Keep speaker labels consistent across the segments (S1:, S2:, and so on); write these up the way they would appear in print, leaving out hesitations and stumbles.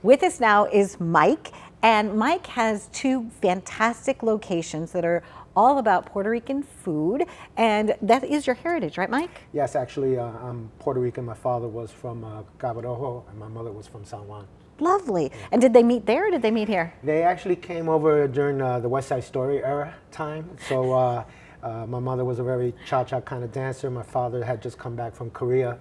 S1: With us now is Mike, and Mike has two fantastic locations that are all about Puerto Rican food, and that is your heritage, right, Mike?
S2: Yes, actually, I'm Puerto Rican. My father was from Cabo Rojo, and my mother was from San Juan.
S1: Lovely. And did they meet there, or did they meet here?
S2: They actually came over during the West Side Story era time. So my mother was a very cha-cha kind of dancer. My father had just come back from Korea.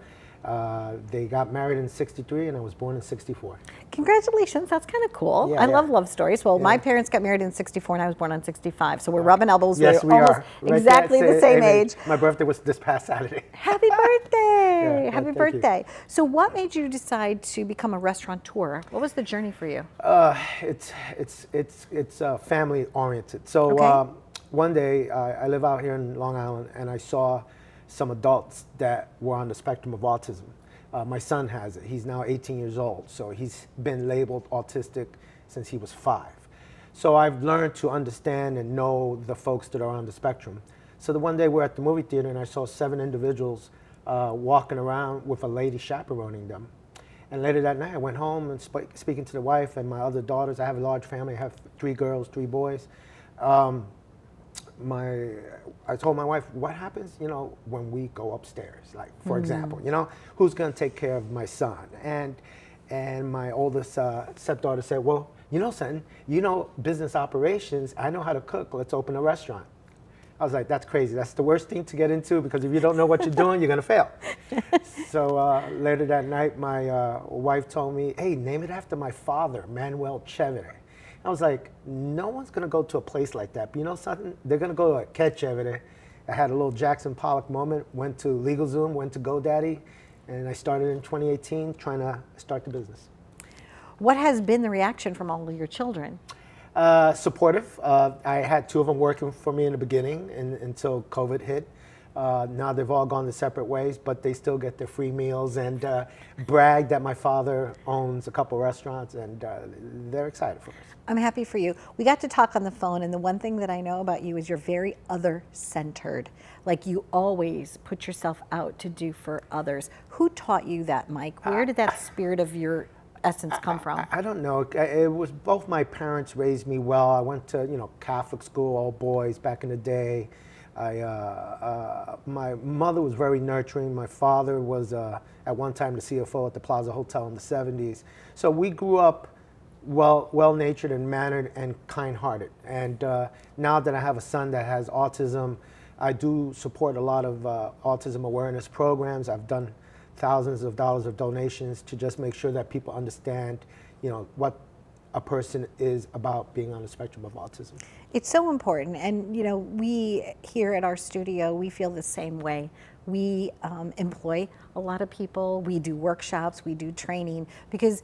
S2: They got married in '63, and I was born in '64.
S1: Congratulations, that's kind of cool.
S2: Yeah,
S1: I
S2: yeah.
S1: love love stories. Well, my parents got married in '64 and I was born on '65, so we're rubbing elbows.
S2: Yes, we
S1: almost
S2: are. Right
S1: exactly
S2: there,
S1: the same
S2: amen.
S1: age.
S2: My birthday was this past Saturday.
S1: Happy birthday!
S2: Yeah,
S1: Happy
S2: thank
S1: birthday. So what made you decide to become a restaurateur? What was the journey for you?
S2: It's family oriented. So
S1: Okay.
S2: one day I live out here in Long Island, and I saw some adults that were on the spectrum of autism. My son has it. He's now 18 years old, so he's been labeled autistic since he was 5. So I've learned to understand and know the folks that are on the spectrum. So the one day we're at the movie theater, and I saw 7 individuals walking around with a lady chaperoning them. And later that night, I went home and speaking to the wife and my other daughters. I have a large family. I have 3 girls, 3 boys. I told my wife, what happens, when we go upstairs? Like, for example, who's going to take care of my son? And my oldest stepdaughter said, well, son, business operations. I know how to cook. Let's open a restaurant. I was like, that's crazy. That's the worst thing to get into, because if you don't know what you're doing, you're going to fail. So later that night, my wife told me, hey, name it after my father, Manuel Cevere. I was like, no one's going to go to a place like that. But you know something? They're going to go to Que Chevere. I had a little Jackson Pollock moment, went to LegalZoom, went to GoDaddy, and I started in 2018 trying to start the business. What
S1: has been the reaction from all of your children?
S2: Supportive. I had 2 of them working for me in the beginning until COVID hit. Now they've all gone their separate ways, but they still get their free meals and brag that my father owns a couple restaurants, and they're excited for us.
S1: I'm happy for you. We got to talk on the phone, and the one thing that I know about you is you're very other-centered. Like, you always put yourself out to do for others. Who taught you that, Mike? Where did that spirit of your essence come from?
S2: I don't know. It was both my parents raised me well. I went to Catholic school, all boys back in the day. My mother was very nurturing. My father was at one time the CFO at the Plaza Hotel in the 70s. So we grew up well-natured and mannered and kind-hearted. And now that I have a son that has autism, I do support a lot of autism awareness programs. I've done thousands of dollars of donations to just make sure that people understand, what a person is about being on the spectrum of autism.
S1: It's so important, and we here at our studio, we feel the same way. We employ a lot of people, we do workshops, we do training, because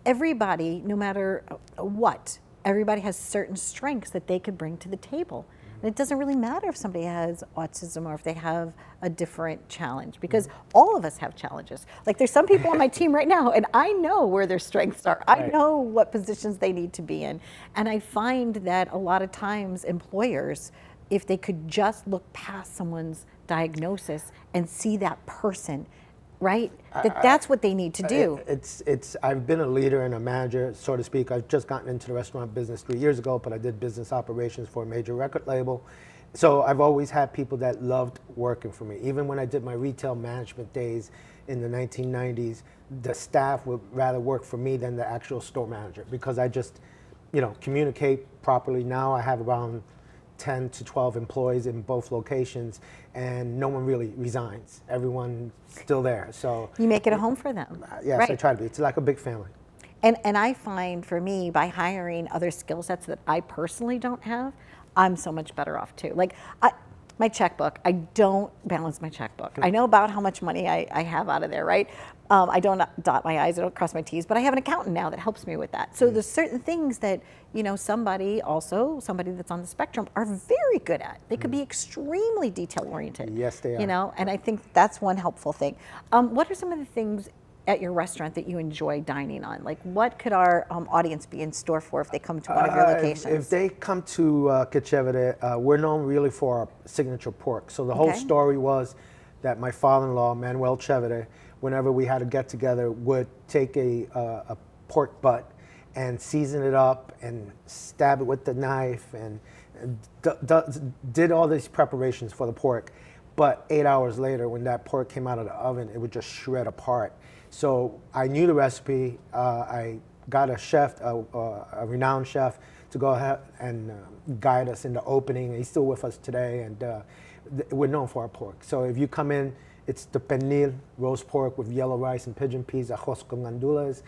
S1: everybody, no matter what, everybody has certain strengths that they could bring to the table. And it doesn't really matter if somebody has autism or if they have a different challenge, because all of us have challenges. Like, there's some people on my team right now, and I know where their strengths are. I know what positions they need to be in. And I find that a lot of times employers, if they could just look past someone's diagnosis and see that person, right? That's what they need to do.
S2: I've been a leader and a manager, so to speak. I've just gotten into the restaurant business 3 years ago, but I did business operations for a major record label. So I've always had people that loved working for me. Even when I did my retail management days in the 1990s, the staff would rather work for me than the actual store manager, because I just, communicate properly. Now I have around 10 to 12 employees in both locations, and no one really resigns. Everyone's still there. So
S1: you make it a home for them.
S2: Yes,
S1: right.
S2: I try to be. It's like a big family.
S1: And I find, for me, by hiring other skill sets that I personally don't have, I'm so much better off too. Like, my checkbook, I don't balance my checkbook. I know about how much money I have out of there, right? I don't dot my I's, I don't cross my T's, but I have an accountant now that helps me with that. So there's certain things that, somebody that's on the spectrum are very good at. They could be extremely detail oriented.
S2: Yes, they are.
S1: And I think that's one helpful thing. What are some of the things at your restaurant that you enjoy dining on? Like, what could our audience be in store for if they come to one of your locations?
S2: If they come to Que Chevere, we're known really for our signature pork. So the whole story was that my father-in-law, Manuel Cevire, whenever we had a get-together, would take a pork butt and season it up and stab it with the knife and did all these preparations for the pork. But 8 hours later, when that pork came out of the oven, it would just shred apart. So I knew the recipe. I got a chef, a renowned chef, to go ahead and guide us in the opening. He's still with us today, and we're known for our pork. So if you come in, it's the pernil, roast pork with yellow rice and pigeon peas, arroz con gandules,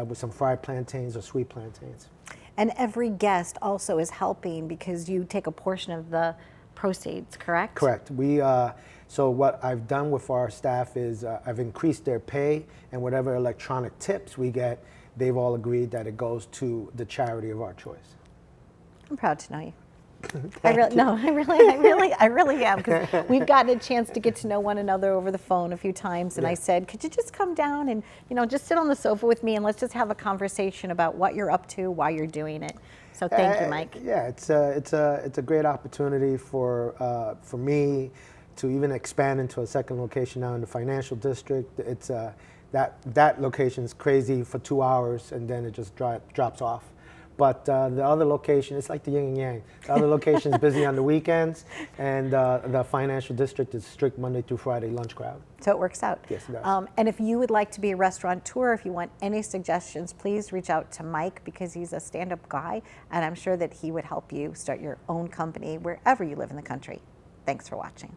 S2: with some fried plantains or sweet plantains.
S1: And every guest also is helping because you take a portion of the proceeds, correct?
S2: Correct. So what I've done with our staff is I've increased their pay, and whatever electronic tips we get, they've all agreed that it goes to the charity of our choice.
S1: I'm proud to know you. I really am, because we've gotten a chance to get to know one another over the phone a few times, and I said, could you just come down and just sit on the sofa with me and let's just have a conversation about what you're up to, why you're doing it. So thank you, Mike.
S2: Yeah, it's a great opportunity for me to even expand into a second location now in the financial district. It's that location is crazy for 2 hours and then it just drops off. But the other location, it's like the yin and yang. The other location is busy on the weekends, and the financial district is strict Monday through Friday lunch crowd.
S1: So it works out.
S2: Yes, it does.
S1: And if you would like to be a restaurateur, if you want any suggestions, please reach out to Mike, because he's a stand-up guy, and I'm sure that he would help you start your own company wherever you live in the country. Thanks for watching.